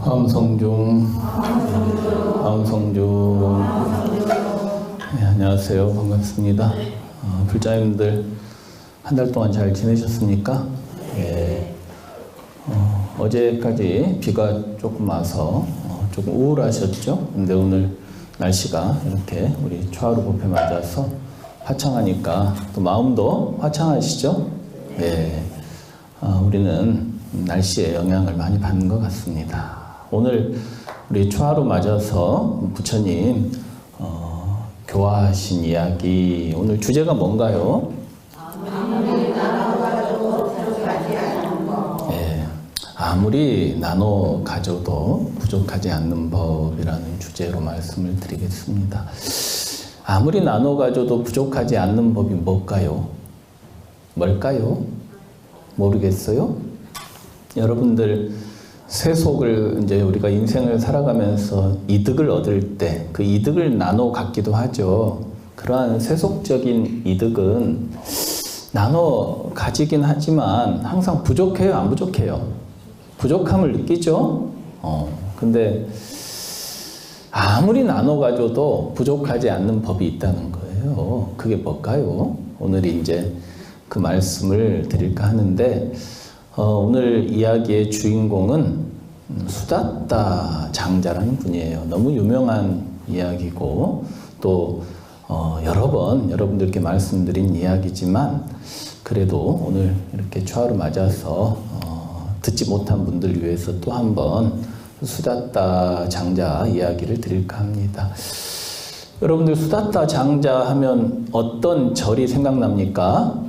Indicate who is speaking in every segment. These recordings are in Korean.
Speaker 1: 황성중. 네, 안녕하세요. 반갑습니다. 불자님들 한 달 동안 잘 지내셨습니까? 예. 어제까지 비가 조금 와서 조금 우울하셨죠? 근데 오늘 날씨가 이렇게 우리 초하루 법회 맞아서 화창하니까 또 마음도 화창하시죠? 예. 우리는 날씨의 영향을 많이 받는 것 같습니다. 오늘 우리 초하루 맞아서 부처님 교화하신 이야기, 오늘 주제가 뭔가요? 예, 아무리 나눠 가져도 부족하지 않는 법이라는 주제로 말씀을 드리겠습니다. 아무리 나눠 가져도 부족하지 않는 법이 뭘까요? 모르겠어요? 여러분들 세속을 이제 우리가 인생을 살아가면서 이득을 얻을 때 그 이득을 나눠 갖기도 하죠. 그러한 세속적인 이득은 나눠 가지긴 하지만 항상 부족해요, 안 부족해요? 부족함을 느끼죠? 근데 아무리 나눠 가져도 부족하지 않는 법이 있다는 거예요. 그게 뭘까요? 오늘 이제 그 말씀을 드릴까 하는데, 오늘 이야기의 주인공은 수다따 장자라는 분이에요. 너무 유명한 이야기고 또 여러 번 여러분들께 말씀드린 이야기지만 그래도 오늘 이렇게 초하루 맞아서 듣지 못한 분들 위해서 또 한번 수다따 장자 이야기를 드릴까 합니다. 여러분들 수다따 장자 하면 어떤 절이 생각납니까?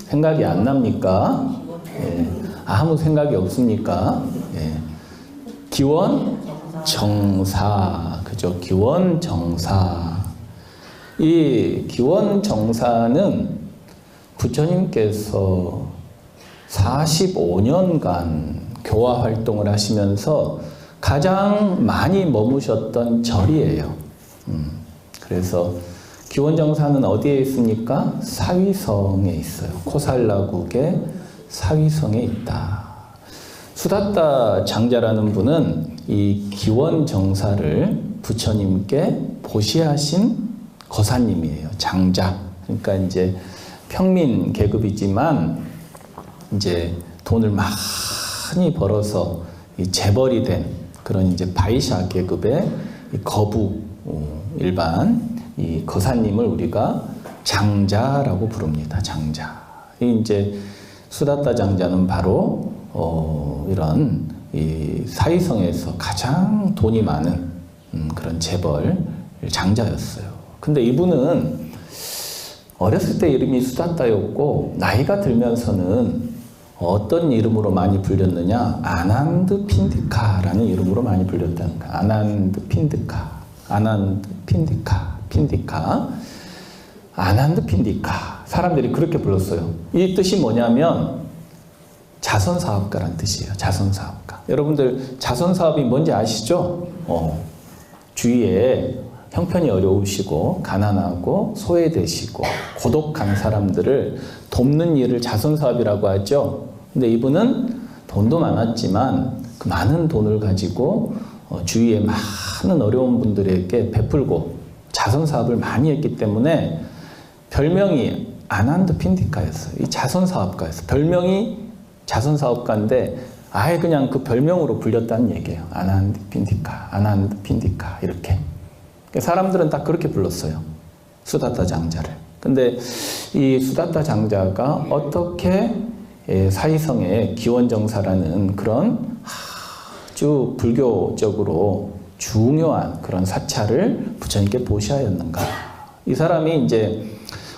Speaker 1: 생각이 안 납니까? 예. 아무 생각이 없습니까? 예. 기원정사, 그죠? 기원정사. 이 기원정사는 부처님께서 45년간 교화 활동을 하시면서 가장 많이 머무셨던 절이에요. 그래서 기원정사는 어디에 있습니까? 사위성에 있어요. 코살라국의 사위성에 있다. 수다따 장자라는 분은 이 기원정사를 부처님께 보시하신 거사님이에요. 장자. 그러니까 이제 평민 계급이지만 이제 돈을 많이 벌어서 이 재벌이 된 그런 이제 바이샤 계급의 거부 일반 이 거사님을 우리가 장자라고 부릅니다. 장자. 이 이제 수다따 장자는 바로 이런 이 사위성에서 가장 돈이 많은 그런 재벌 장자였어요. 근데 이분은 어렸을 때 이름이 수다따였고 나이가 들면서는 어떤 이름으로 많이 불렸느냐? 아난드 핀디카라는 이름으로 많이 불렸다는 거야. 아난드 핀디카. 아난드 핀디카. 사람들이 그렇게 불렀어요. 이 뜻이 뭐냐면 자선사업가란 뜻이에요. 자선사업가. 여러분들 자선사업이 뭔지 아시죠? 주위에 형편이 어려우시고 가난하고 소외되시고 고독한 사람들을 돕는 일을 자선사업이라고 하죠. 근데 이분은 돈도 많았지만 그 많은 돈을 가지고 주위에 많은 어려운 분들에게 베풀고 자선사업을 많이 했기 때문에 별명이 아난드 핀디카였어요. 이 자선사업가였어요. 별명이 자선사업가인데 아예 그냥 그 별명으로 불렸다는 얘기예요. 아난드 핀디카 이렇게. 사람들은 다 그렇게 불렀어요. 수다따 장자를. 근데 이 수다따 장자가 어떻게 사위성의 기원정사라는 그런 아주 불교적으로 중요한 그런 사찰을 부처님께 보시하였는가. 이 사람이 이제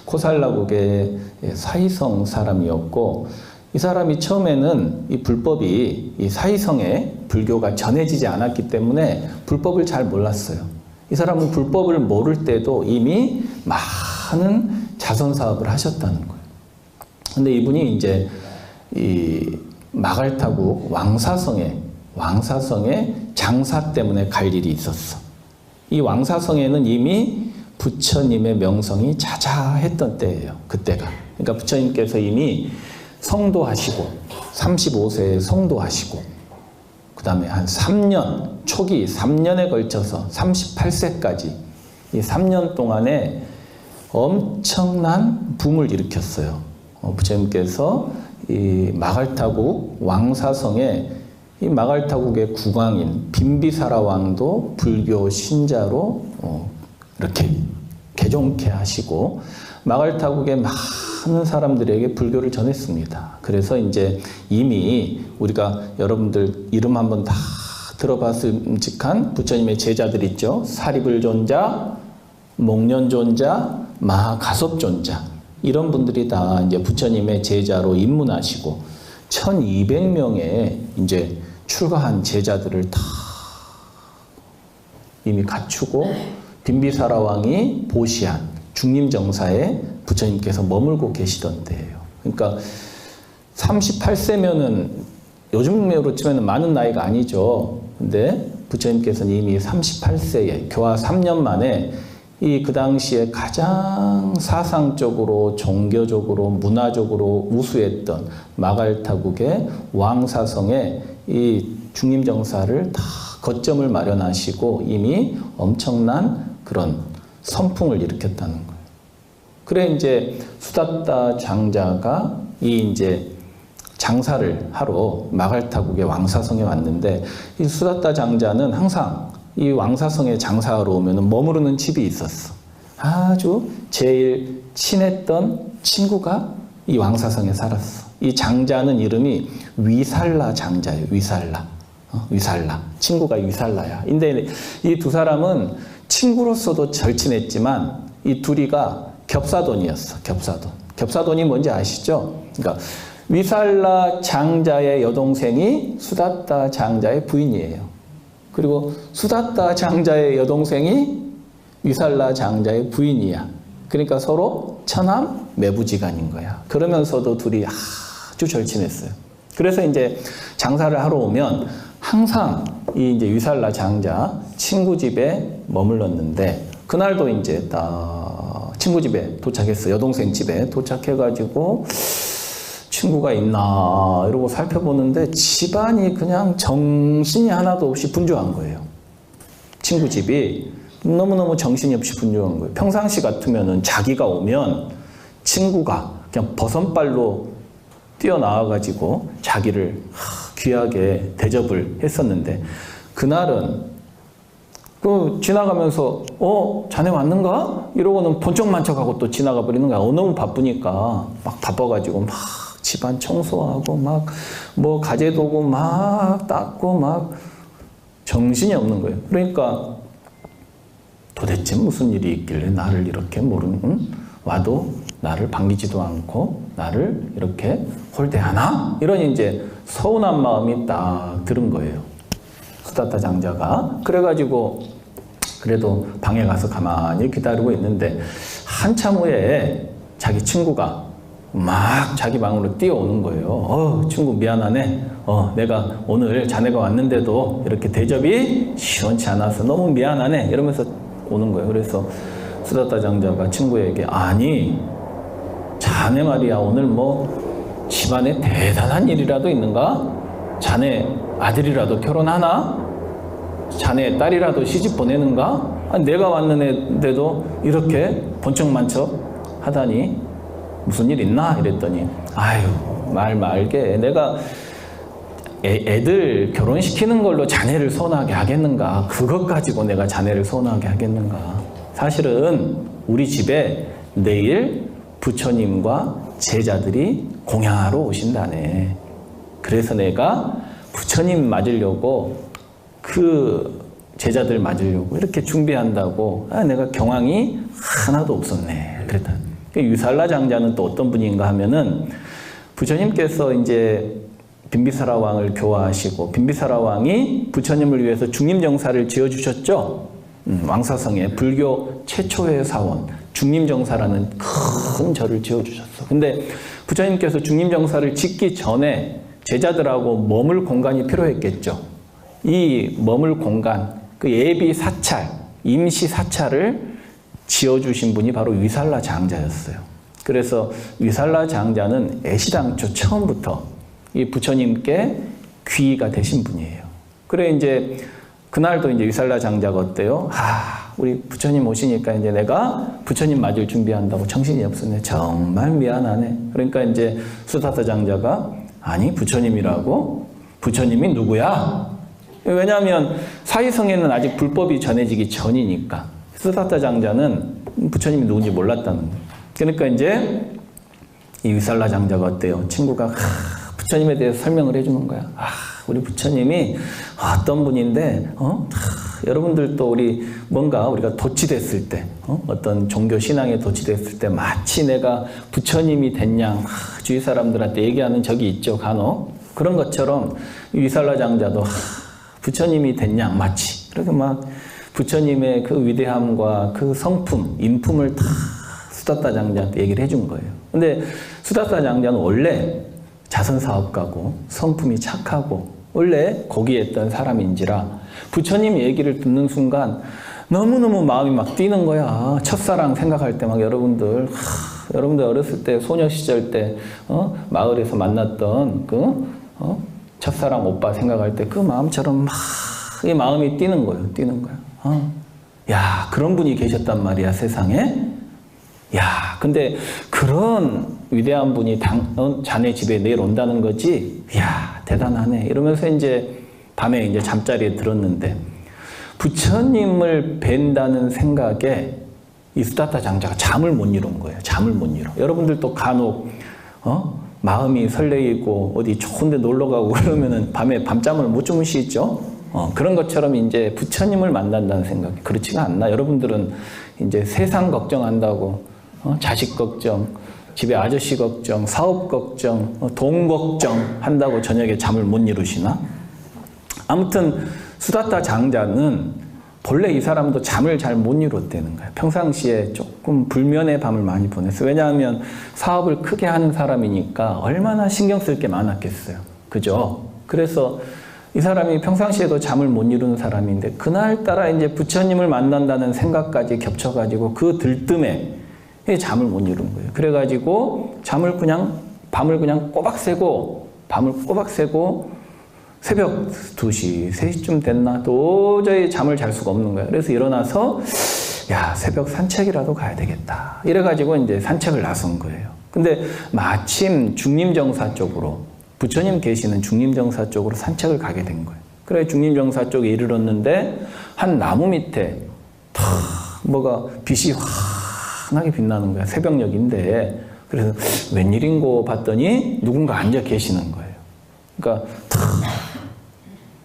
Speaker 1: 코살라국의 사위성 사람이었고 이 사람이 처음에는 이 불법이 이 사위성에 불교가 전해지지 않았기 때문에 불법을 잘 몰랐어요. 이 사람은 불법을 모를 때도 이미 많은 자선사업을 하셨다는 거예요. 근데 이분이 이제 이 마갈타국 왕사성에 장사 때문에 갈 일이 있었어. 이 왕사성에는 이미 부처님의 명성이 자자했던 때예요. 그때가. 그러니까 부처님께서 이미 성도하시고 35세에 성도하시고 그 다음에 한 3년, 초기 3년에 걸쳐서 38세까지 이 3년 동안에 엄청난 붐을 일으켰어요. 부처님께서 이 마갈타국 왕사성에 이 마갈타국의 국왕인 빈비사라 왕도 불교 신자로 이렇게 개종케 하시고 마갈타국의 많은 사람들에게 불교를 전했습니다. 그래서 이제 이미 우리가 여러분들 이름 한번 다 들어봤음직한 부처님의 제자들 있죠. 사리불존자, 목련존자, 마하가섭존자 이런 분들이 다 이제 부처님의 제자로 입문하시고 1200명의 이제 출가한 제자들을 다 이미 갖추고 빈비사라 왕이 보시한 중림정사에 부처님께서 머물고 계시던 때예요. 그러니까 38세면은 요즘으로 치면 많은 나이가 아니죠. 근데 부처님께서는 이미 38세에 교화 3년 만에 그 당시에 가장 사상적으로, 종교적으로, 문화적으로 우수했던 마갈타국의 왕사성에 이 중림정사를 다 거점을 마련하시고 이미 엄청난 그런 선풍을 일으켰다는 거예요. 그래 이제 수다타 장자가 이제 장사를 하러 마갈타국의 왕사성에 왔는데 이 수다타 장자는 항상 이 왕사성에 장사하러 오면 머무르는 집이 있었어. 아주 제일 친했던 친구가 이 왕사성에 살았어. 이 장자는 이름이 위살라 장자예요. 위살라. 위살라. 친구가 위살라야. 근데 이 두 사람은 친구로서도 절친했지만 이 둘이가 겹사돈이었어. 겹사돈. 겹사돈이 뭔지 아시죠? 그러니까 위살라 장자의 여동생이 수다타 장자의 부인이에요. 그리고 수다타 장자의 여동생이 위살라 장자의 부인이야. 그러니까 서로 처남 매부지간인 거야. 그러면서도 둘이 아주 절친했어요. 그래서 이제 장사를 하러 오면 항상 이 이제 위살라 장자 친구 집에 머물렀는데 그날도 이제 딱 친구 집에 도착했어. 여동생 집에 도착해가지고 친구가 있나 이러고 살펴보는데 집안이 그냥 정신이 하나도 없이 분주한 거예요. 친구 집이 너무너무 정신이 없이 분주한 거예요. 평상시 같으면은 자기가 오면 친구가 그냥 버선발로 뛰어나와가지고 자기를 귀하게 대접을 했었는데 그날은 그 지나가면서 자네 왔는가? 이러고는 번쩍만쩍하고 또 지나가 버리는 거야. 너무 바쁘니까 막 바빠가지고 막 집안 청소하고 막 뭐 가재도구 막 닦고 막 정신이 없는 거예요. 그러니까 도대체 무슨 일이 있길래 나를 이렇게 와도 나를 반기지도 않고 나를 이렇게 홀대하나? 이런 이제 서운한 마음이 딱 들은 거예요. 수다타 장자가. 그래가지고 그래도 방에 가서 가만히 기다리고 있는데 한참 후에 자기 친구가 막 자기 방으로 뛰어오는 거예요. 친구 미안하네. 내가 오늘 자네가 왔는데도 이렇게 대접이 시원치 않아서 너무 미안하네. 이러면서 오는 거예요. 그래서 수다타 장자가 친구에게 아니 자네 말이야 오늘 뭐 집안에 대단한 일이라도 있는가? 자네 아들이라도 결혼하나? 자네 딸이라도 시집 보내는가? 아니, 내가 왔는데도 이렇게 번쩍만쩍 하다니 무슨 일 있나? 이랬더니 아유 말 말게 내가 애들 결혼시키는 걸로 자네를 서운하게 하겠는가? 그것 가지고 내가 자네를 서운하게 하겠는가? 사실은 우리 집에 내일 부처님과 제자들이 공양하러 오신다네. 그래서 내가 부처님 맞으려고 그 제자들 맞으려고 이렇게 준비한다고 내가 경황이 하나도 없었네. 그랬다. 위살라 장자는 또 어떤 분인가 하면은 부처님께서 이제 빈비사라 왕을 교화하시고 빈비사라 왕이 부처님을 위해서 중림정사를 지어주셨죠. 왕사성에 불교 최초의 사원 중림정사라는 큰 절을 지어주셨어. 근데 부처님께서 중림정사를 짓기 전에 제자들하고 머물 공간이 필요했겠죠. 이 머물 공간, 그 예비 사찰, 임시 사찰을 지어주신 분이 바로 위살라 장자였어요. 그래서 위살라 장자는 애시당초 처음부터 이 부처님께 귀의가 되신 분이에요. 그래 이제 그날도 이제 위살라 장자가 어때요? 우리 부처님 오시니까 이제 내가 부처님 맞을 준비한다고 정신이 없었네. 정말 미안하네. 그러니까 이제 수다타 장자가 아니 부처님이라고? 부처님이 누구야? 왜냐하면 사위성에는 아직 불법이 전해지기 전이니까 수다타 장자는 부처님이 누군지 몰랐다는 거예요. 그러니까 이제 이 위살라 장자가 어때요? 친구가 부처님에 대해서 설명을 해주는 거야. 우리 부처님이 어떤 분인데, 여러분들도 우리 뭔가 우리가 도취됐을 때, 어떤 종교 신앙에 도취됐을 때 마치 내가 부처님이 된 양 주위 사람들한테 얘기하는 적이 있죠, 간혹. 그런 것처럼 위살라 장자도 부처님이 된 양 마치 이렇게 막 부처님의 그 위대함과 그 성품, 인품을 다 수다타 장자한테 얘기를 해준 거예요. 근데 수다타 장자는 원래 자선사업가고 성품이 착하고 원래 고귀했던 사람인지라 부처님 얘기를 듣는 순간 너무너무 마음이 막 뛰는 거야. 첫사랑 생각할 때 막 여러분들 어렸을 때 소녀 시절 때 마을에서 만났던 첫사랑 오빠 생각할 때 그 마음처럼 막 이 마음이 뛰는 거예요. 뛰는 거야. 야, 그런 분이 계셨단 말이야, 세상에. 야, 근데 그런 위대한 분이 자네 집에 내일 온다는 거지? 이야, 대단하네. 이러면서 이제 밤에 이제 잠자리에 들었는데 부처님을 뵌다는 생각에 이 수다타 장자가 잠을 못 이룬 거예요. 잠을 못 이뤄. 여러분들도 간혹 마음이 설레이고 어디 좋은 데 놀러 가고 그러면은 밤에 밤잠을 못 주무시죠? 그런 것처럼 이제 부처님을 만난다는 생각이 그렇지가 않나? 여러분들은 이제 세상 걱정한다고 자식 걱정, 집에 아저씨 걱정, 사업 걱정, 돈 걱정 한다고 저녁에 잠을 못 이루시나? 아무튼 수다타 장자는 본래 이 사람도 잠을 잘 못 이뤘다는 거예요. 평상시에 조금 불면의 밤을 많이 보냈어요. 왜냐하면 사업을 크게 하는 사람이니까 얼마나 신경 쓸 게 많았겠어요. 그죠? 그래서 이 사람이 평상시에도 잠을 못 이루는 사람인데 그날따라 이제 부처님을 만난다는 생각까지 겹쳐가지고 그 들뜸에 잠을 못 이룬 거예요. 그래가지고 밤을 그냥 꼬박 새고 새벽 2시, 3시쯤 됐나 도저히 잠을 잘 수가 없는 거예요. 그래서 일어나서 야, 새벽 산책이라도 가야 되겠다. 이래가지고 이제 산책을 나선 거예요. 근데 마침 중림정사 쪽으로 부처님 계시는 중림정사 쪽으로 산책을 가게 된 거예요. 그래 중림정사 쪽에 이르렀는데 한 나무 밑에 뭐가 빛이 환하게 빛나는 거야. 새벽녘인데 그래서 웬일인고 봤더니 누군가 앉아 계시는 거예요. 그러니까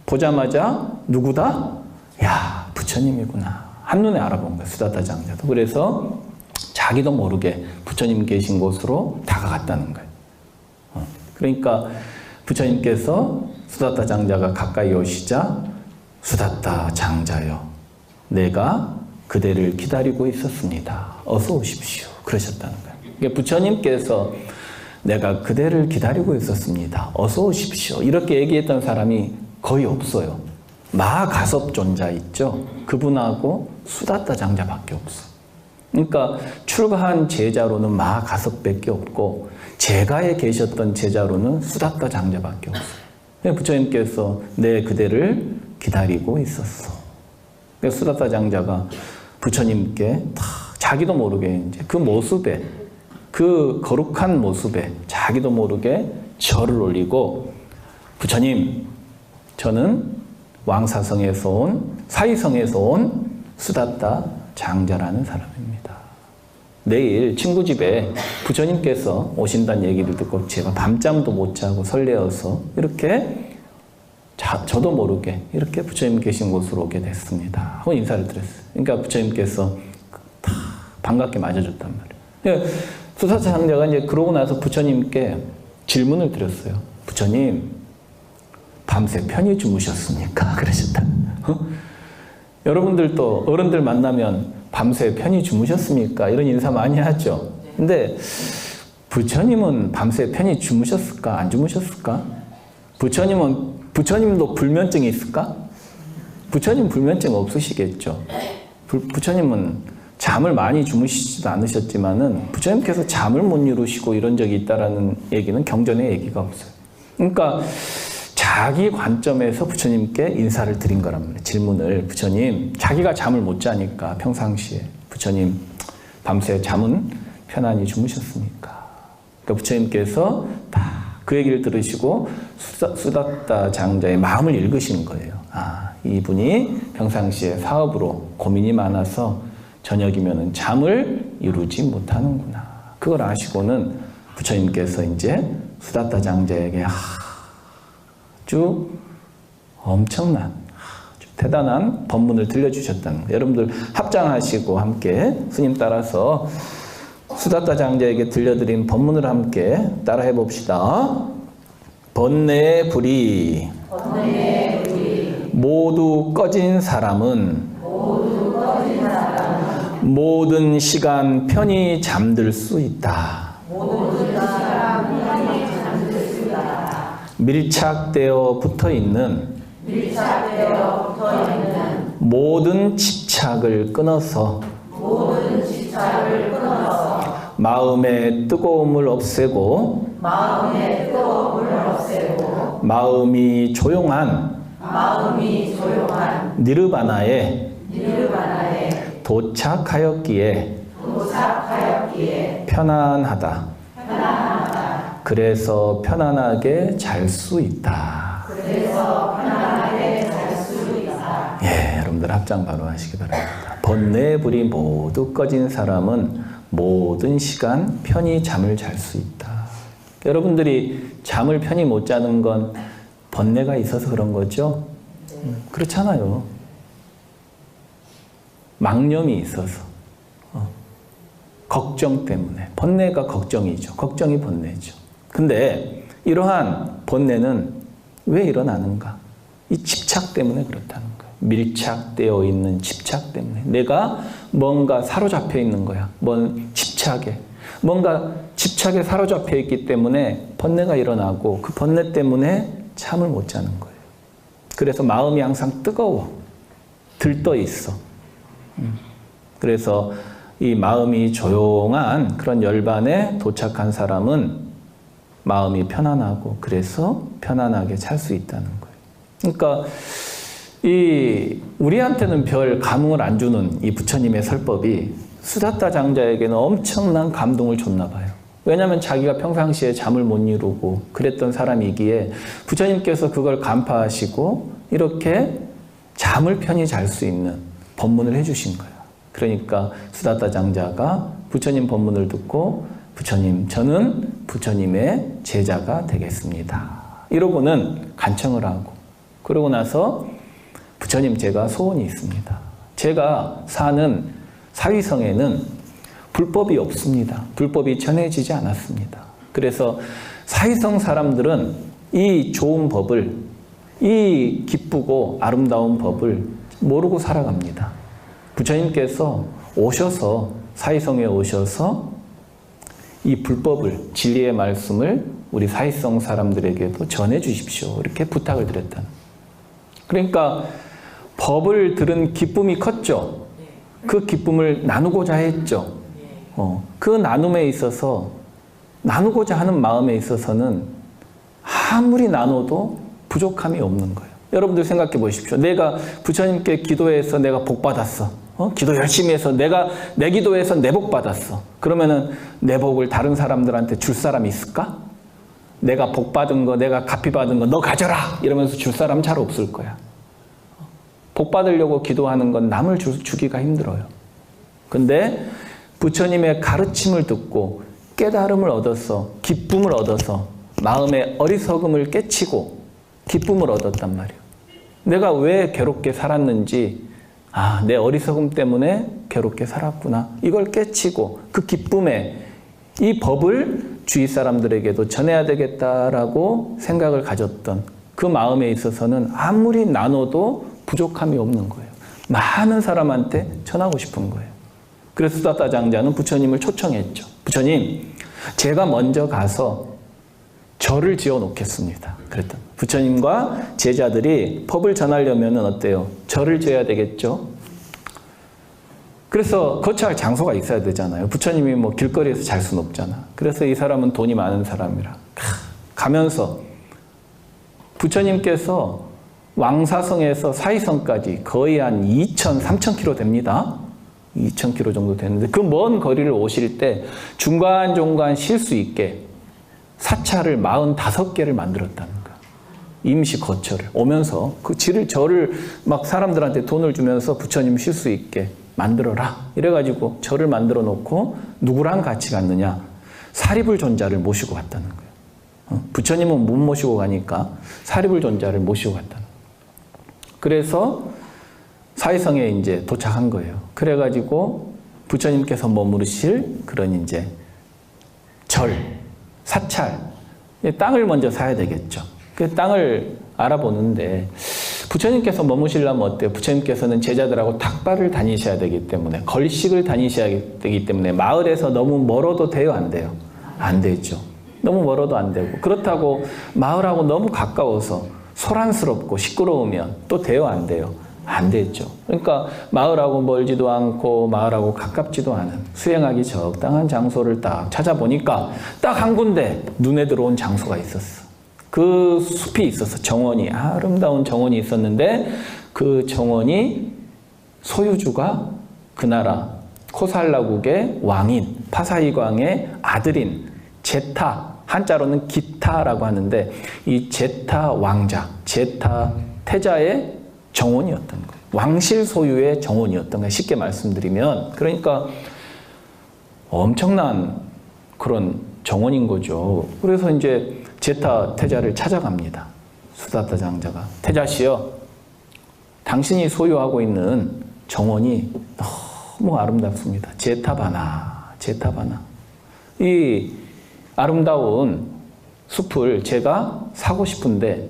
Speaker 1: 보자마자 누구다? 야, 부처님이구나. 한눈에 알아본 거예요. 수다타 장자도. 그래서 자기도 모르게 부처님 계신 곳으로 다가갔다는 거예요. 그러니까 부처님께서 수다타 장자가 가까이 오시자 수다타 장자여, 내가 그대를 기다리고 있었습니다. 어서 오십시오. 그러셨다는 거예요. 그러니까 부처님께서 내가 그대를 기다리고 있었습니다. 어서 오십시오. 이렇게 얘기했던 사람이 거의 없어요. 마가섭존자 있죠? 그분하고 수다타 장자밖에 없어요. 그러니까 출가한 제자로는 마가섭밖에 없고 제가에 계셨던 제자로는 수다타 장자밖에 없어요. 부처님께서 내 그대를 기다리고 있었어. 그래서 수다타 장자가 부처님께 자기도 모르게 이제 그 모습에, 그 거룩한 모습에 자기도 모르게 절을 올리고, 부처님, 저는 왕사성에서 온, 사위성에서 온 수다타 장자라는 사람입니다. 내일 친구 집에 부처님께서 오신다는 얘기를 듣고 제가 밤잠도 못 자고 설레어서 이렇게 저도 모르게 이렇게 부처님 계신 곳으로 오게 됐습니다 하고 인사를 드렸어요. 그러니까 부처님께서 반갑게 맞아줬단 말이에요. 수다타 장자가 이제 그러고 나서 부처님께 질문을 드렸어요. 부처님, 밤새 편히 주무셨습니까? 그러셨다. 여러분들도 어른들 만나면 밤새 편히 주무셨습니까? 이런 인사 많이 하죠. 근데 부처님은 밤새 편히 주무셨을까? 안 주무셨을까? 부처님도 불면증이 있을까? 부처님 불면증 없으시겠죠. 부처님은 잠을 많이 주무시지도 않으셨지만은 부처님께서 잠을 못 이루시고 이런 적이 있다라는 얘기는 경전에 얘기가 없어요. 그러니까 자기 관점에서 부처님께 인사를 드린 거란 말이에요. 질문을. 부처님, 자기가 잠을 못 자니까 평상시에 부처님 밤새 잠은 편안히 주무셨습니까? 그러니까 부처님께서 다 그 얘기를 들으시고 수다타 장자의 마음을 읽으신 거예요. 아, 이분이 평상시에 사업으로 고민이 많아서 저녁이면 잠을 이루지 못하는구나. 그걸 아시고는 부처님께서 이제 수다타 장자에게 아주 엄청난, 아주 대단한 법문을 들려주셨다는 거예요. 여러분들 합장하시고 함께 스님 따라서 수다타 장자에게 들려드린 법문을 함께 따라해 봅시다. 번뇌의 불이 모두 꺼진 사람은 모든 시간 편히 잠들 수 있다. 밀착되어 붙어 있는 모든 집착을 끊어서 마음의 뜨거움을 없애고 마음이 조용한 니르바나에 도착하였기에 편안하다. 그래서 편안하게 잘 수 있다. 예, 여러분들 합장 바로 하시기 바랍니다. 번뇌의 불이 모두 꺼진 사람은 모든 시간 편히 잠을 잘 수 있다. 여러분들이 잠을 편히 못 자는 건 번뇌가 있어서 그런 거죠? 그렇잖아요. 망념이 있어서. 걱정 때문에. 번뇌가 걱정이죠. 걱정이 번뇌죠. 근데 이러한 번뇌는 왜 일어나는가? 이 집착 때문에 그렇다는 거예요. 밀착되어 있는 집착 때문에. 내가 뭔가 사로잡혀 있는 거야. 뭔 집착에. 뭔가 집착에 사로잡혀 있기 때문에 번뇌가 일어나고 그 번뇌 때문에 잠을 못 자는 거예요. 그래서 마음이 항상 뜨거워. 들떠 있어. 그래서 이 마음이 조용한 그런 열반에 도착한 사람은 마음이 편안하고 그래서 편안하게 잘 수 있다는 거예요. 그러니까 우리한테는 별 감흥을 안 주는 이 부처님의 설법이 수다타 장자에게는 엄청난 감동을 줬나 봐요. 왜냐하면 자기가 평상시에 잠을 못 이루고 그랬던 사람이기에 부처님께서 그걸 간파하시고 이렇게 잠을 편히 잘 수 있는 법문을 해주신 거예요. 그러니까 수다타 장자가 부처님 법문을 듣고 부처님, 저는 부처님의 제자가 되겠습니다. 이러고는 간청을 하고 그러고 나서 부처님, 제가 소원이 있습니다. 제가 사는 사위성에는 불법이 없습니다. 불법이 전해지지 않았습니다. 그래서 사위성 사람들은 이 좋은 법을, 이 기쁘고 아름다운 법을 모르고 살아갑니다. 부처님께서 오셔서 사위성에 오셔서 이 불법을, 진리의 말씀을 우리 사위성 사람들에게도 전해 주십시오. 이렇게 부탁을 드렸다. 그러니까 법을 들은 기쁨이 컸죠. 그 기쁨을 나누고자 했죠. 그 나눔에 있어서, 나누고자 하는 마음에 있어서는 아무리 나눠도 부족함이 없는 거예요. 여러분들 생각해 보십시오. 내가 부처님께 기도해서 내가 복 받았어. 기도 열심히 해서 내 기도해서 내 복 받았어. 그러면은 내 복을 다른 사람들한테 줄 사람이 있을까? 내가 복 받은 거, 내가 갚이 받은 거 너 가져라! 이러면서 줄 사람 잘 없을 거야. 복 받으려고 기도하는 건 남을 주기가 힘들어요. 근데 부처님의 가르침을 듣고 깨달음을 얻어서, 기쁨을 얻어서 마음의 어리석음을 깨치고 기쁨을 얻었단 말이에요. 내가 왜 괴롭게 살았는지, 내 어리석음 때문에 괴롭게 살았구나. 이걸 깨치고 그 기쁨에 이 법을 주위 사람들에게도 전해야 되겠다라고 생각을 가졌던 그 마음에 있어서는 아무리 나눠도 부족함이 없는 거예요. 많은 사람한테 전하고 싶은 거예요. 그래서 수다타 장자는 부처님을 초청했죠. 부처님, 제가 먼저 가서 절을 지어 놓겠습니다. 그랬더니 부처님과 제자들이 법을 전하려면 어때요? 절을 지어야 되겠죠. 그래서 거처할 장소가 있어야 되잖아요. 부처님이 뭐 길거리에서 잘 수는 없잖아. 그래서 이 사람은 돈이 많은 사람이라 가면서 부처님께서 왕사성에서 사위성까지 거의 한 2,000, 3,000km 됩니다. 2,000km 정도 되는데 그 먼 거리를 오실 때 중간중간 쉴 수 있게 사찰을 45개를 만들었다는 거예요. 임시 거처를 오면서 그 절을 막 사람들한테 돈을 주면서 부처님 쉴 수 있게 만들어라. 이래가지고 절을 만들어 놓고 누구랑 같이 갔느냐? 사리불 존자를 모시고 갔다는 거예요. 부처님은 못 모시고 가니까 사리불 존자를 모시고 갔다는 거예요. 그래서 사위성에 이제 도착한 거예요. 그래가지고 부처님께서 머무르실 그런 이제 절, 사찰, 땅을 먼저 사야 되겠죠. 그 땅을 알아보는데 부처님께서 머무시려면 어때요? 부처님께서는 제자들하고 탁발을 다니셔야 되기 때문에 걸식을 다니셔야 되기 때문에 마을에서 너무 멀어도 돼요? 안 돼요? 안 되죠. 너무 멀어도 안 되고 그렇다고 마을하고 너무 가까워서 소란스럽고 시끄러우면 또 돼요? 안 돼요? 안 되죠. 그러니까 마을하고 멀지도 않고 마을하고 가깝지도 않은 수행하기 적당한 장소를 딱 찾아보니까 딱 한 군데 눈에 들어온 장소가 있었어. 그 숲이 있었어. 정원이. 아름다운 정원이 있었는데 그 정원이 소유주가 그 나라 코살라국의 왕인 파사이광의 아들인 제타, 한자로는 기타라고 하는데 이 제타 왕자, 제타 태자의 정원이었던 거예요. 왕실 소유의 정원이었던 거예요. 쉽게 말씀드리면. 그러니까 엄청난 그런 정원인 거죠. 그래서 이제 제타 태자를 찾아갑니다. 수다타 장자가. 태자씨여, 당신이 소유하고 있는 정원이 너무 아름답습니다. 제타바나, 제타바나. 이 아름다운 숲을 제가 사고 싶은데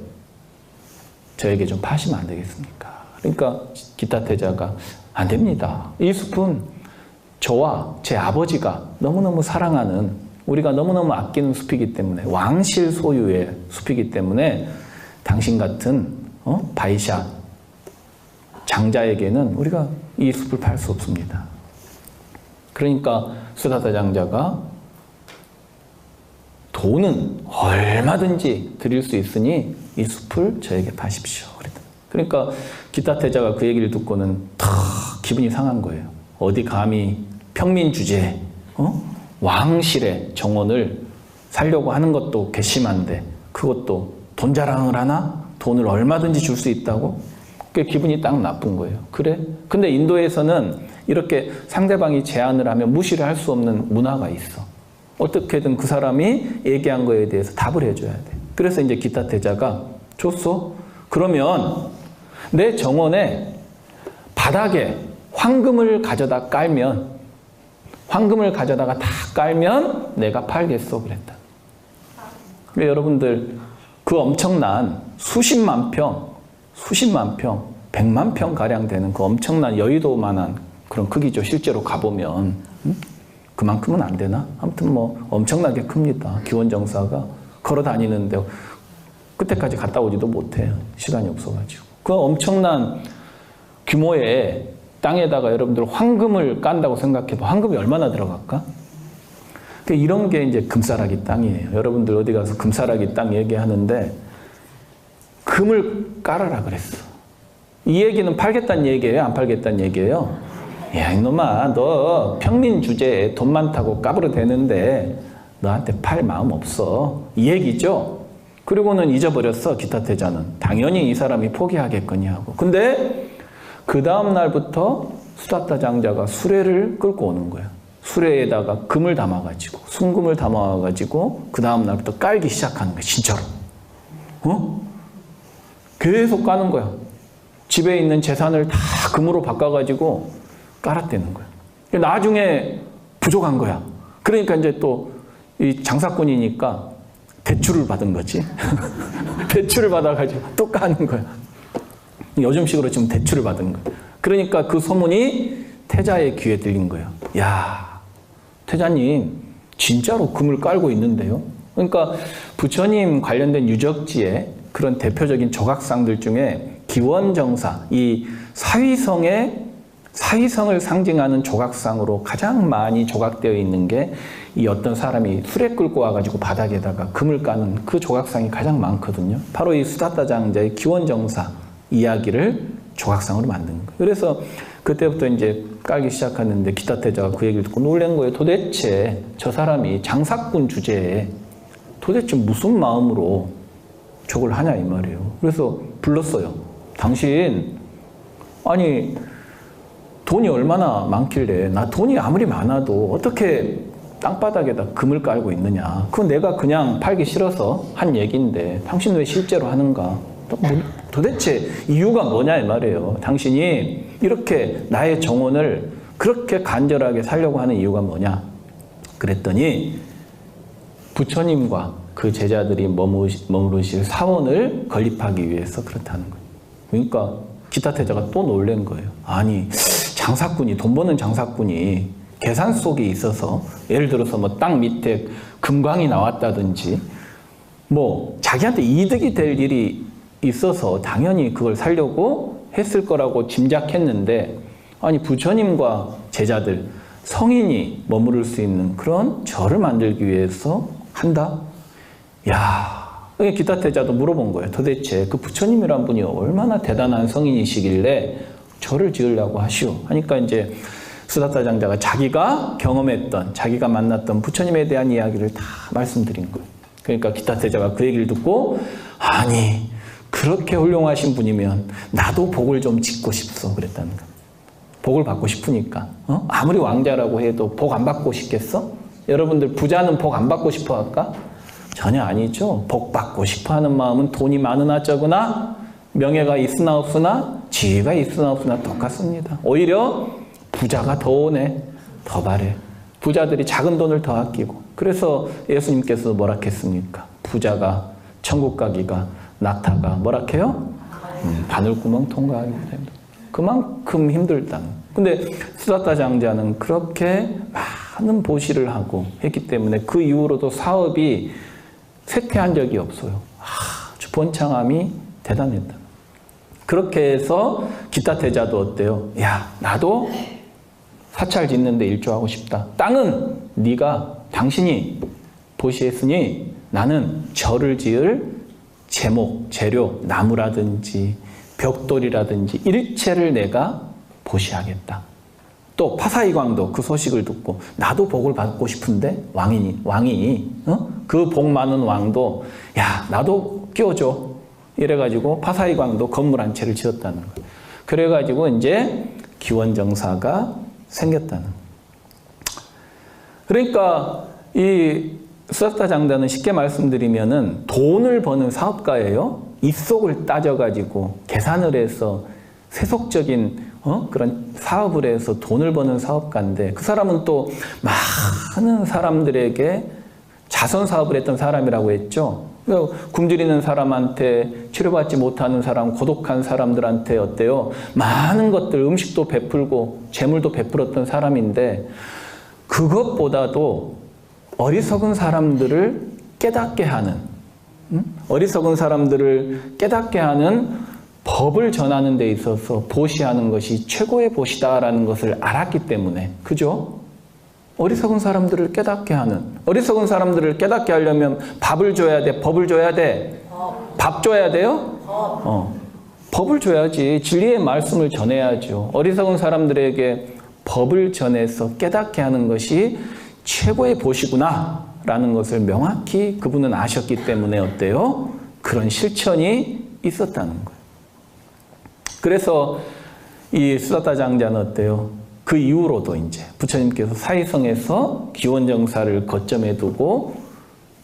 Speaker 1: 저에게 좀 파시면 안 되겠습니까? 그러니까 기타 태자가 안 됩니다. 이 숲은 저와 제 아버지가 너무너무 사랑하는 우리가 너무너무 아끼는 숲이기 때문에 왕실 소유의 숲이기 때문에 당신 같은 바이샤 장자에게는 우리가 이 숲을 팔 수 없습니다. 그러니까 수다타 장자가 돈은 얼마든지 드릴 수 있으니 이 숲을 저에게 파십시오. 그러니까 기타 태자가 그 얘기를 듣고는 탁 기분이 상한 거예요. 어디 감히 평민 주제에 왕실의 정원을 살려고 하는 것도 괘씸한데 그것도 돈 자랑을 하나? 돈을 얼마든지 줄 수 있다고? 그 기분이 딱 나쁜 거예요. 그래? 근데 인도에서는 이렇게 상대방이 제안을 하면 무시를 할 수 없는 문화가 있어. 어떻게든 그 사람이 얘기한 거에 대해서 답을 해줘야 돼. 그래서 이제 기타 태자가 줬어? 그러면 내 정원에 바닥에 황금을 가져다 깔면 황금을 가져다가 다 깔면 내가 팔겠어 그랬다. 근데 여러분들 그 엄청난 수십만 평, 100만 평 가량 되는 그 엄청난 여의도만한 그런 크기죠. 실제로 가보면 그만큼은 안 되나? 아무튼 뭐 엄청나게 큽니다. 기원정사가 걸어 다니는데 그때까지 갔다 오지도 못해요. 시간이 없어가지고. 그 엄청난 규모의 땅에다가 여러분들 황금을 깐다고 생각해봐. 황금이 얼마나 들어갈까? 이런 게 이제 금싸라기 땅이에요. 여러분들 어디 가서 금싸라기 땅 얘기하는데 금을 깔아라 그랬어. 이 얘기는 팔겠다는 얘기예요? 안 팔겠다는 얘기예요? 야 이놈아 너 평민 주제에 돈 많다고 까부러대는데 너한테 팔 마음 없어. 이 얘기죠. 그리고는 잊어버렸어. 기타 태자는. 당연히 이 사람이 포기하겠거니 하고. 근데 그 다음 날부터 수다타 장자가 수레를 끌고 오는 거야. 수레에다가 금을 담아가지고 순금을 담아가지고 그 다음 날부터 깔기 시작하는 거야. 진짜로. 계속 까는 거야. 집에 있는 재산을 다 금으로 바꿔가지고 깔았대는 거야. 나중에 부족한 거야. 그러니까 이제 또 이 장사꾼이니까 대출을 받은 거지. 대출을 받아가지고 또 까는 거야. 요즘식으로 지금 대출을 받은 거야. 그러니까 그 소문이 태자의 귀에 들린 거예요. 야, 태자님 진짜로 금을 깔고 있는데요. 그러니까 부처님 관련된 유적지에 그런 대표적인 조각상들 중에 기원정사, 이 사위성의 사위성을 상징하는 조각상으로 가장 많이 조각되어 있는 게 이 어떤 사람이 수레 끌고 와가지고 바닥에다가 금을 까는 그 조각상이 가장 많거든요. 바로 이 수다타 장자의 기원정사 이야기를 조각상으로 만든 거예요. 그래서 그때부터 이제 깔기 시작하는데 기타태자가 그 얘기를 듣고 놀란 거예요. 도대체 저 사람이 장사꾼 주제에 도대체 무슨 마음으로 저걸 하냐 이 말이에요. 그래서 불렀어요. 당신 아니 돈이 얼마나 많길래 나 돈이 아무리 많아도 어떻게 땅바닥에다 금을 깔고 있느냐. 그건 내가 그냥 팔기 싫어서 한 얘기인데 당신 왜 실제로 하는가. 도대체 이유가 뭐냐 이 말이에요. 당신이 이렇게 나의 정원을 그렇게 간절하게 살려고 하는 이유가 뭐냐. 그랬더니 부처님과 그 제자들이 머무르실 사원을 건립하기 위해서 그렇다는 거예요. 그러니까 기타태자가 또 놀란 거예요. 아니 장사꾼이 돈 버는 장사꾼이 계산 속에 있어서 예를 들어서 뭐 땅 밑에 금광이 나왔다든지 뭐 자기한테 이득이 될 일이 있어서 당연히 그걸 살려고 했을 거라고 짐작했는데 아니 부처님과 제자들 성인이 머무를 수 있는 그런 절을 만들기 위해서 한다? 야, 기타태자도 물어본 거예요. 도대체 그 부처님이란 분이 얼마나 대단한 성인이시길래 절을 지으려고 하시오? 하니까 이제 수다타 장자가 자기가 경험했던, 자기가 만났던 부처님에 대한 이야기를 다 말씀드린 거예요. 그러니까 기타태자가 그 얘기를 듣고 아니 그렇게 훌륭하신 분이면 나도 복을 좀 짓고 싶소 그랬다는 거예요. 복을 받고 싶으니까. 아무리 왕자라고 해도 복 안 받고 싶겠어? 여러분들 부자는 복 안 받고 싶어 할까? 전혀 아니죠. 복 받고 싶어 하는 마음은 돈이 많으나 적으나 명예가 있으나 없으나 지위가 있으나 없으나 똑같습니다. 오히려 부자가 더 오네, 더 바래. 부자들이 작은 돈을 더 아끼고. 그래서 예수님께서 뭐라 했습니까? 부자가 천국 가기가 낙타가 뭐라 해요? 바늘구멍 통과하기 때문에. 그만큼 힘들다. 근데 수다타 장자는 그렇게 많은 보시를 하고 했기 때문에 그 이후로도 사업이 쇠퇴한 적이 없어요. 아주 번창함이 대단했다. 그렇게 해서 기타태자도 어때요? 야, 나도 사찰 짓는데 일조하고 싶다. 땅은 네가 당신이 보시했으니 나는 절을 지을 제목, 재료, 나무라든지 벽돌이라든지 일체를 내가 보시하겠다. 또 파사이광도 그 소식을 듣고 나도 복을 받고 싶은데 왕이 그 복 많은 왕도 야 나도 끼워줘. 이래가지고 파사이광도 건물 한 채를 지었다는 거예요. 그래가지고 이제 기원정사가 생겼다는. 그러니까 이 수다타 장자는 쉽게 말씀드리면은 돈을 버는 사업가예요. 입속을 따져가지고 계산을 해서 세속적인 그런 사업을 해서 돈을 버는 사업가인데 그 사람은 또 많은 사람들에게 자선 사업을 했던 사람이라고 했죠. 굶주리는 사람한테 치료받지 못하는 사람, 고독한 사람들한테 어때요? 많은 것들, 음식도 베풀고 재물도 베풀었던 사람인데 그것보다도 어리석은 사람들을 깨닫게 하는 어리석은 사람들을 깨닫게 하는 법을 전하는 데 있어서 보시하는 것이 최고의 보시다라는 것을 알았기 때문에 그죠? 어리석은 사람들을 깨닫게 하는 어리석은 사람들을 깨닫게 하려면 밥을 줘야 돼? 법을 줘야 돼? 밥 줘야 돼요? 법을 줘야지. 진리의 말씀을 전해야죠. 어리석은 사람들에게 법을 전해서 깨닫게 하는 것이 최고의 보시구나 라는 것을 명확히 그분은 아셨기 때문에 어때요? 그런 실천이 있었다는 거예요. 그래서 이 수다타 장자는 어때요? 그 이후로도 이제 부처님께서 사위성에서 기원정사를 거점에 두고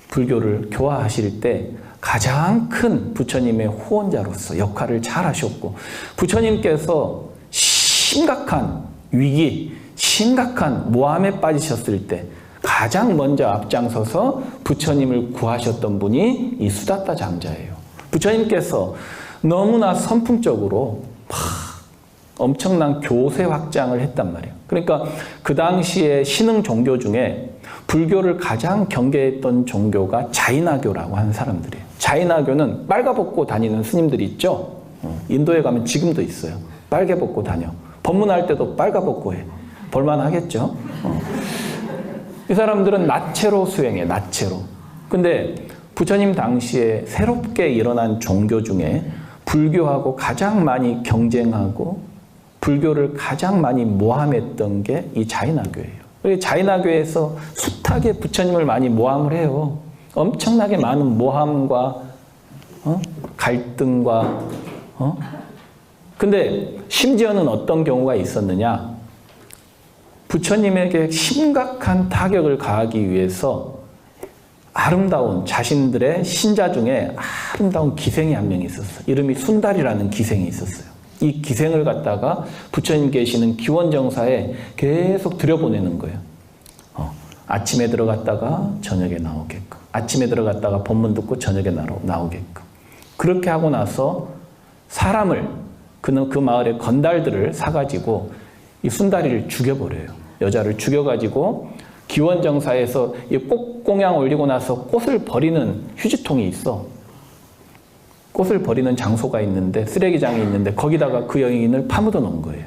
Speaker 1: 불교를 교화하실 때 가장 큰 부처님의 후원자로서 역할을 잘 하셨고 부처님께서 심각한 위기, 심각한 모함에 빠지셨을 때 가장 먼저 앞장서서 부처님을 구하셨던 분이 이 수다타 장자예요. 부처님께서 너무나 선풍적으로 엄청난 교세 확장을 했단 말이에요. 그러니까 그 당시에 신흥 종교 중에 불교를 가장 경계했던 종교가 자이나교라고 하는 사람들이에요. 자이나교는 빨가벗고 다니는 스님들이 있죠. 인도에 가면 지금도 있어요. 빨개 벗고 다녀. 법문할 때도 빨가벗고 해. 볼만하겠죠? 이 사람들은 나체로 수행해, 나체로. 근데 부처님 당시에 새롭게 일어난 종교 중에 불교하고 가장 많이 경쟁하고 불교를 가장 많이 모함했던 게 이 자인화교예요. 자인화교에서 숱하게 부처님을 많이 모함을 해요. 엄청나게 많은 모함과 갈등과 근데 심지어는 어떤 경우가 있었느냐? 부처님에게 심각한 타격을 가하기 위해서 아름다운 자신들의 신자 중에 아름다운 기생이 한 명이 있었어요. 이름이 순달이라는 기생이 있었어요. 이 기생을 갖다가 부처님 계시는 기원정사에 계속 들여보내는 거예요. 아침에 들어갔다가 저녁에 나오게끔, 아침에 들어갔다가 법문 듣고 저녁에 나오게끔. 그렇게 하고 나서 사람을, 그는 그 마을의 건달들을 사가지고 이 순다리를 죽여버려요. 여자를 죽여가지고 기원정사에서 이 꽃공양 올리고 나서 꽃을 버리는 휴지통이 있어. 꽃을 버리는 장소가 있는데, 쓰레기장이 있는데 거기다가 그 여인을 파묻어 놓은 거예요.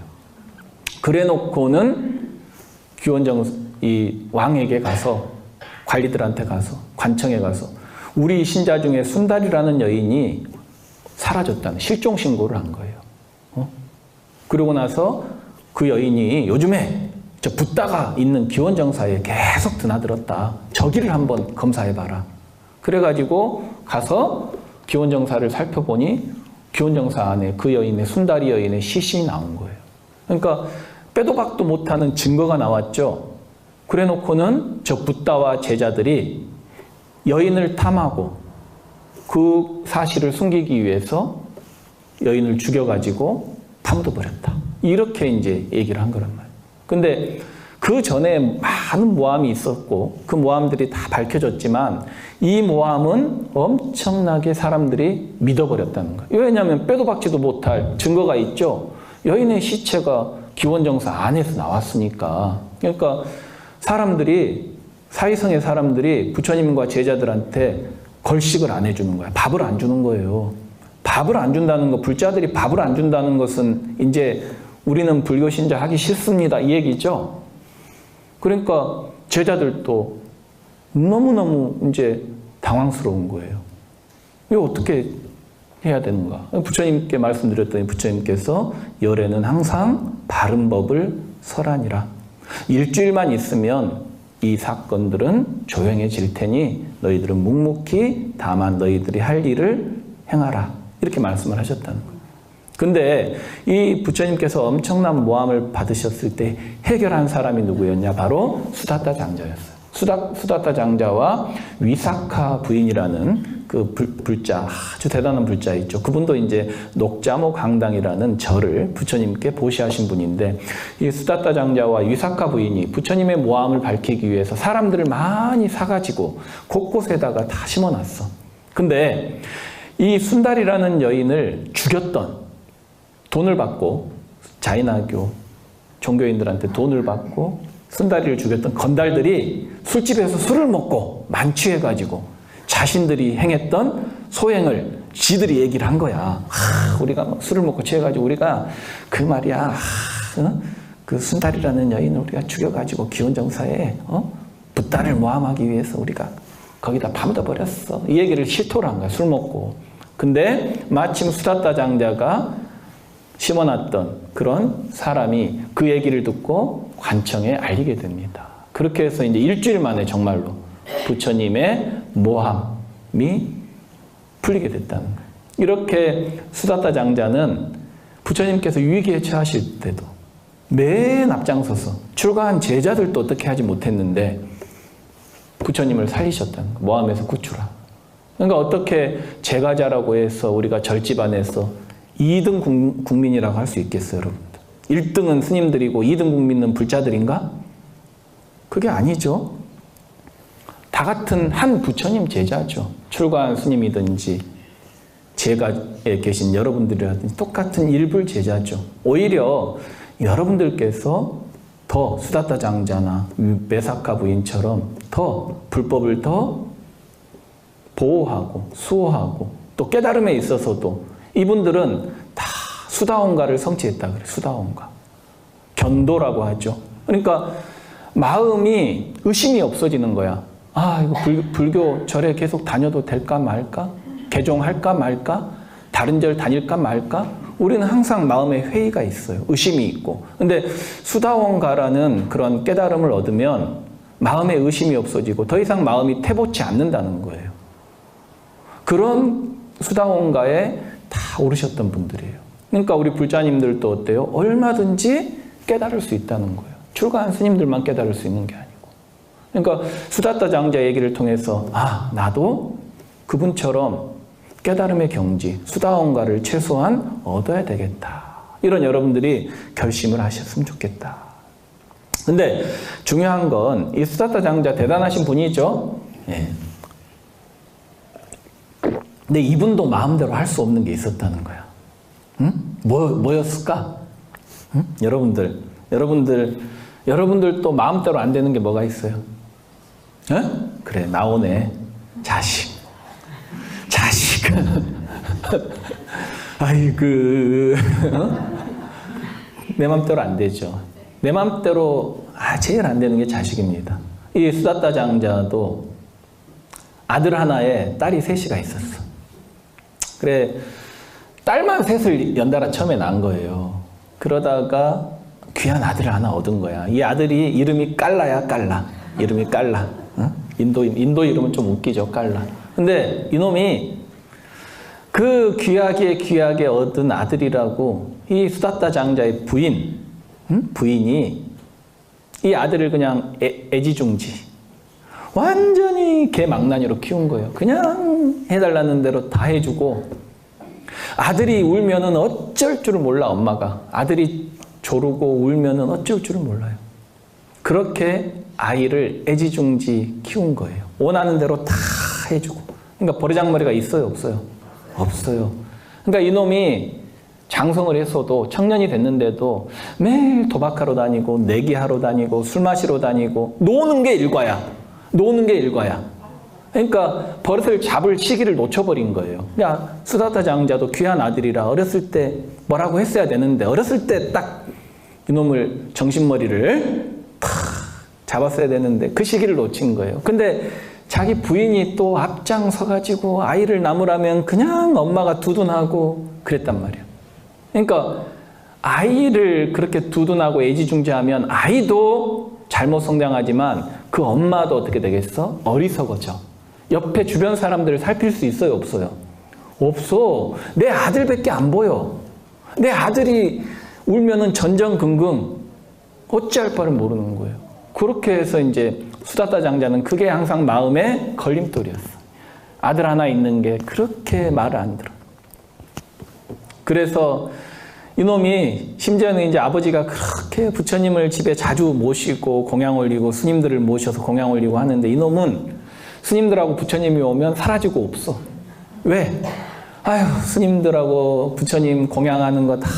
Speaker 1: 그래 놓고는 이 왕에게 가서, 관리들한테 가서, 관청에 가서 우리 신자 중에 순달이라는 여인이 사라졌다는 실종 신고를 한 거예요. 그러고 나서 그 여인이 요즘에 저 붓다가 있는 기원정사에 계속 드나들었다. 저기를 한번 검사해봐라. 그래가지고 가서 기원정사를 살펴보니 기원정사 안에 그 여인의, 순다리 여인의 시신이 나온 거예요. 그러니까 빼도 박도 못하는 증거가 나왔죠. 그래 놓고는 저 붓다와 제자들이 여인을 탐하고 그 사실을 숨기기 위해서 여인을 죽여가지고 파묻어 버렸다. 이렇게 이제 얘기를 한 거란 말이에요. 근데 그 전에 많은 모함이 있었고 그 모함들이 다 밝혀졌지만 이 모함은 엄청나게 사람들이 믿어버렸다는 거예요. 왜냐하면 빼도 박지도 못할 증거가 있죠. 여인의 시체가 기원정사 안에서 나왔으니까. 그러니까 사람들이, 사이성의 사람들이 부처님과 제자들한테 걸식을 안 해주는 거야. 밥을 안 주는 거예요. 밥을 안 준다는 거, 불자들이 밥을 안 준다는 것은 이제 우리는 불교 신자 하기 싫습니다, 이 얘기죠. 그러니까 제자들도 너무너무 이제 당황스러운 거예요. 이거 어떻게 해야 되는가? 부처님께 말씀드렸더니 부처님께서 열에는 항상 바른 법을 설하니라. 일주일만 있으면 이 사건들은 조용해질 테니 너희들은 묵묵히 다만 너희들이 할 일을 행하라. 이렇게 말씀을 하셨다는 거예요. 근데 이 부처님께서 엄청난 모함을 받으셨을 때 해결한 사람이 누구였냐? 바로 수다타 장자였어요. 수다타 장자와 위사카 부인이라는 그 불자, 아주 대단한 불자 있죠. 그분도 이제 녹자모 강당이라는 절을 부처님께 보시하신 분인데 이 수다타 장자와 위사카 부인이 부처님의 모함을 밝히기 위해서 사람들을 많이 사가지고 곳곳에다가 다 심어놨어. 근데 이 순달이라는 여인을 죽였던, 돈을 받고 자인화교 종교인들한테 돈을 받고 순다리를 죽였던 건달들이 술집에서 술을 먹고 만취해가지고 자신들이 행했던 소행을 지들이 얘기를 한 거야. 우리가 막 술을 먹고 취해가지고 우리가 그 말이야, 그 순달이라는 여인을 우리가 죽여가지고 기원정사에 붓다를 모함하기 위해서 우리가 거기다 파묻어 버렸어. 이 얘기를 실토를 한 거야, 술 먹고. 근데 마침 수다타 장자가 심어놨던 그런 사람이 그 얘기를 듣고 관청에 알리게 됩니다. 그렇게 해서 이제 일주일 만에 정말로 부처님의 모함이 풀리게 됐다는 거예요. 이렇게 수다타 장자는 부처님께서 위기에 처하실 때도 맨 앞장서서 출가한 제자들도 어떻게 하지 못했는데 부처님을 살리셨다는 거예요. 모함에서 구출하. 그러니까 어떻게 제가자라고 해서 우리가 절집안에서 2등 국민이라고 할 수 있겠어요, 여러분들? 1등은 스님들이고 2등 국민은 불자들인가? 그게 아니죠. 다 같은 한 부처님 제자죠. 출가한 스님이든지 제가에 계신 여러분들이라든지 똑같은 일불 제자죠. 오히려 여러분들께서 더 수다타 장자나 메사카 부인처럼 더 불법을 더 보호하고 수호하고 또 깨달음에 있어서도 이분들은 다 수다원가를 성취했다 그래요. 수다원가. 견도라고 하죠. 그러니까 마음이 의심이 없어지는 거야. 아, 이거 불교 절에 계속 다녀도 될까 말까? 개종할까 말까? 다른 절 다닐까 말까? 우리는 항상 마음에 회의가 있어요. 의심이 있고. 근데 수다원가라는 그런 깨달음을 얻으면 마음에 의심이 없어지고 더 이상 마음이 태보치 않는다는 거예요. 그런 수다원가에 다 오르셨던 분들이에요. 그러니까 우리 불자님들도 어때요? 얼마든지 깨달을 수 있다는 거예요. 출가한 스님들만 깨달을 수 있는 게 아니고. 그러니까 수다타 장자 얘기를 통해서 아, 나도 그분처럼 깨달음의 경지, 수다원가를 최소한 얻어야 되겠다. 이런 여러분들이 결심을 하셨으면 좋겠다. 근데 중요한 건 이 수다타 장자 대단하신 분이죠. 예. 근데 이분도 마음대로 할 수 없는 게 있었다는 거야. 응? 뭐였을까? 응? 여러분들도 마음대로 안 되는 게 뭐가 있어요? 에? 그래, 나오네. 자식. 아이고. 내 맘대로 안 되죠. 내 맘대로 제일 안 되는 게 자식입니다. 이 수다타 장자도 아들 하나에 딸이 셋이가 있었어. 그래, 딸만 셋을 연달아 처음에 낳은 거예요. 그러다가 귀한 아들을 하나 얻은 거야. 이 아들이 이름이 깔라야, 깔라. 이름이 깔라. 응? 인도 이름은 좀 웃기죠, 깔라. 근데 이놈이 그 귀하게 얻은 아들이라고 이 수다타 장자의 부인이 이 아들을 그냥 애지중지 완전히 개망나니로 키운 거예요. 그냥 해달라는 대로 다 해주고 아들이 울면은 어쩔 줄을 몰라. 엄마가 아들이 조르고 울면은 어쩔 줄을 몰라요. 그렇게 아이를 애지중지 키운 거예요. 원하는 대로 다 해주고. 그러니까 버르장머리가 있어요, 없어요? 없어요. 그러니까 이놈이 장성을 했어도 청년이 됐는데도 매일 도박하러 다니고 내기하러 다니고 술 마시러 다니고 노는 게 일과야. 그러니까 버릇을 잡을 시기를 놓쳐버린 거예요. 그러니까 수다타 장자도 귀한 아들이라 어렸을 때 뭐라고 했어야 되는데 어렸을 때 딱 이놈을 정신머리를 탁 잡았어야 되는데 그 시기를 놓친 거예요. 근데 자기 부인이 또 앞장서가지고 아이를 낳으라면 그냥 엄마가 두둔하고 그랬단 말이에요. 그러니까 아이를 그렇게 두둔하고 애지중지하면 아이도 잘못 성장하지만 그 엄마도 어떻게 되겠어? 어리석어져. 옆에 주변 사람들을 살필 수 있어요, 없어요? 없어. 내 아들밖에 안 보여. 내 아들이 울면은 전전긍긍 어찌할 바를 모르는 거예요. 그렇게 해서 이제 수다타 장자는 그게 항상 마음의 걸림돌이었어. 아들 하나 있는 게 그렇게 말을 안 들어. 그래서 이놈이 심지어는 이제 아버지가 그렇게 부처님을 집에 자주 모시고 공양 올리고 스님들을 모셔서 공양 올리고 하는데 이놈은 스님들하고 부처님이 오면 사라지고 없어. 왜? 아유, 스님들하고 부처님 공양하는 거 다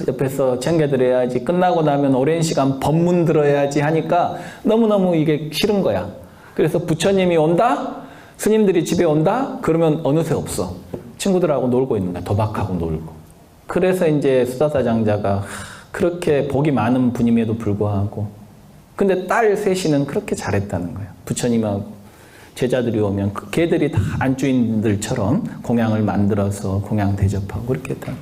Speaker 1: 옆에서 챙겨드려야지. 끝나고 나면 오랜 시간 법문 들어야지 하니까 너무너무 이게 싫은 거야. 그래서 부처님이 온다? 스님들이 집에 온다? 그러면 어느새 없어. 친구들하고 놀고 있는 거야. 도박하고 놀고. 그래서 이제 수다타 장자가 그렇게 복이 많은 분임에도 불구하고 근데 딸 셋이는 그렇게 잘했다는 거예요. 부처님하고 제자들이 오면 걔들이 다 안주인들처럼 공양을 만들어서 공양 대접하고 그렇게 했다.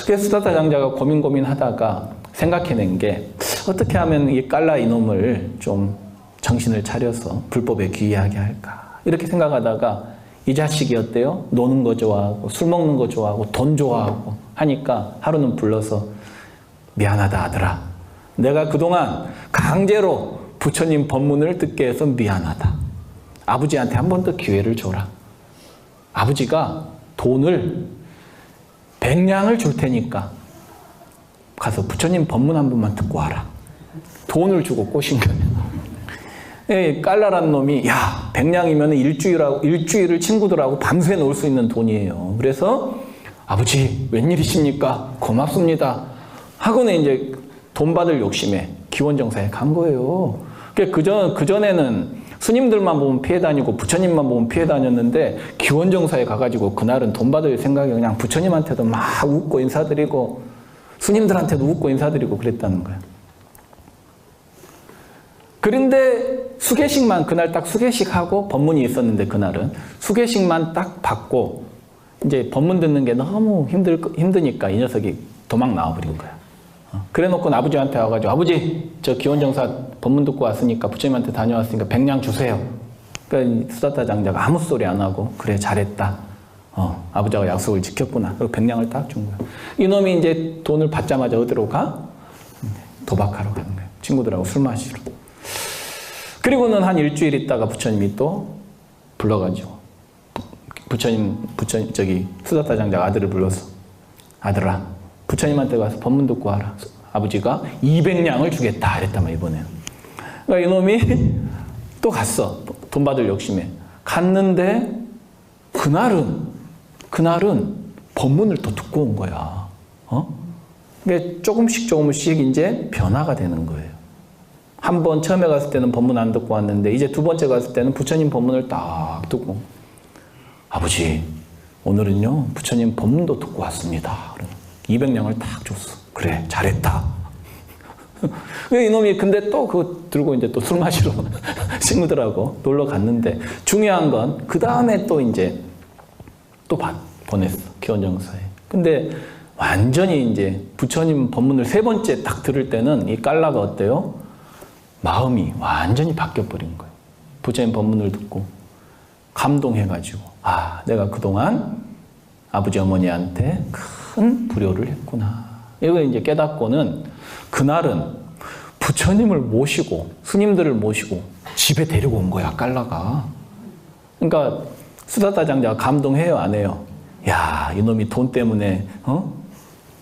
Speaker 1: 그래서 수다타 장자가 고민하다가 생각해낸 게 어떻게 하면 이 깔라 이놈을 좀 정신을 차려서 불법에 귀의하게 할까 이렇게 생각하다가 이 자식이 어때요? 노는 거 좋아하고 술 먹는 거 좋아하고 돈 좋아하고 하니까 하루는 불러서 미안하다 아들아, 내가 그동안 강제로 부처님 법문을 듣게 해서 미안하다. 아버지한테 한 번 더 기회를 줘라. 아버지가 돈을 100냥을 줄 테니까 가서 부처님 법문 한 번만 듣고 와라. 돈을 주고 꼬신 거예요. 깔라란 놈이 야 100냥이면 일주일을 친구들하고 밤새 놀 수 있는 돈이에요. 그래서 아버지 웬일이십니까? 고맙습니다. 하고는 이제 돈 받을 욕심에 기원정사에 간 거예요. 그전에는 스님들만 보면 피해 다니고 부처님만 보면 피해 다녔는데 기원정사에 가가지고 그날은 돈 받을 생각에 그냥 부처님한테도 막 웃고 인사드리고 스님들한테도 웃고 인사드리고 그랬다는 거예요. 그런데 수계식만 그날 딱 수계식하고 법문이 있었는데 그날은 수계식만 딱 받고 이제 법문 듣는 게 너무 힘드니까 이 녀석이 도망 나와버린 거야. 그래 놓고 아버지한테 와가지고 아버지 저 기원정사 법문 듣고 왔으니까 부처님한테 다녀왔으니까 100냥 주세요. 그러니까 수다타 장자가 아무 소리 안 하고 그래 잘했다. 아버지가 약속을 지켰구나. 그리고 100냥을 딱 준 거야. 이놈이 이제 돈을 받자마자 어디로 가? 도박하러 가는 거야. 친구들하고 술 마시러. 그리고는 한 일주일 있다가 부처님이 또 불러가지고 부처님 저기 수다타 장자가 아들을 불러서 아들아 부처님한테 가서 법문 듣고 와라. 아버지가 200냥을 주겠다 이랬다만 이번에는. 그러니까 이놈이 또 갔어. 돈 받을 욕심에. 갔는데 그날은 법문을 또 듣고 온 거야. 그게 조금씩 이제 변화가 되는 거예요. 한 번 처음에 갔을 때는 법문 안 듣고 왔는데 이제 두 번째 갔을 때는 부처님 법문을 딱 듣고 아버지 오늘은요 부처님 법문도 듣고 왔습니다. 200냥을 딱 줬어. 그래 잘했다. 이놈이 근데 또 그거 들고 이제 또 술 마시러 친구들하고 놀러 갔는데 중요한 건 그 다음에 또 이제 또 보냈어 기원정사에. 근데 완전히 이제 부처님 법문을 세 번째 딱 들을 때는 이 깔라가 어때요? 마음이 완전히 바뀌어버린 거예요. 부처님 법문을 듣고 감동해가지고 내가 그동안 아버지 어머니한테 큰 불효를 했구나. 이걸 이제 깨닫고는 그날은 부처님을 모시고 스님들을 모시고 집에 데리고 온 거야 깔라가. 그러니까 수다타 장자가 감동해요 안 해요? 야 이놈이 돈 때문에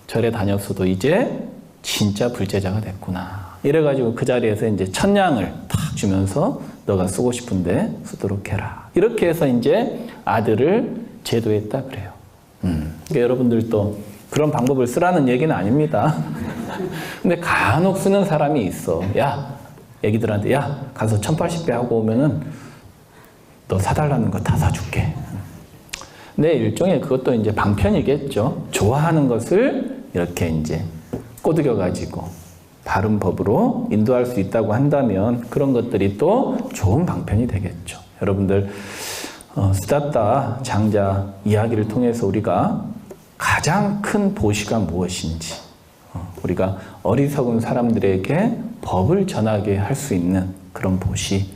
Speaker 1: 절에 다녔어도 이제 진짜 불제자가 됐구나. 이래가지고 그 자리에서 이제 1000냥을 탁 주면서 너가 쓰고 싶은데 쓰도록 해라. 이렇게 해서 이제 아들을 제도했다 그래요. 그러니까 여러분들도 그런 방법을 쓰라는 얘기는 아닙니다. 근데 간혹 쓰는 사람이 있어. 야, 애기들한테 야, 가서 1080배 하고 오면은 너 사달라는 거 다 사줄게. 근데 일종의 그것도 이제 방편이겠죠. 좋아하는 것을 이렇게 이제 꼬드겨가지고 바른 법으로 인도할 수 있다고 한다면 그런 것들이 또 좋은 방편이 되겠죠. 여러분들 수다타 장자 이야기를 통해서 우리가 가장 큰 보시가 무엇인지 우리가 어리석은 사람들에게 법을 전하게 할 수 있는 그런 보시.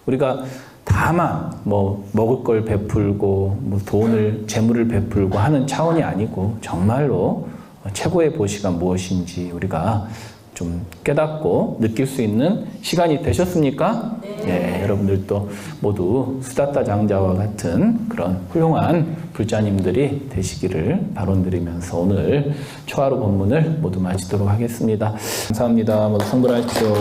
Speaker 1: 우리가 다만 뭐 먹을 걸 베풀고 뭐 돈을 재물을 베풀고 하는 차원이 아니고 정말로 최고의 보시가 무엇인지 우리가 좀 깨닫고 느낄 수 있는 시간이 되셨습니까? 네, 여러분들도 모두 수다타 장자와 같은 그런 훌륭한 불자님들이 되시기를 바론드리면서 오늘 초하루 법문을 모두 마치도록 하겠습니다. 감사합니다. 모두 성불하십시오.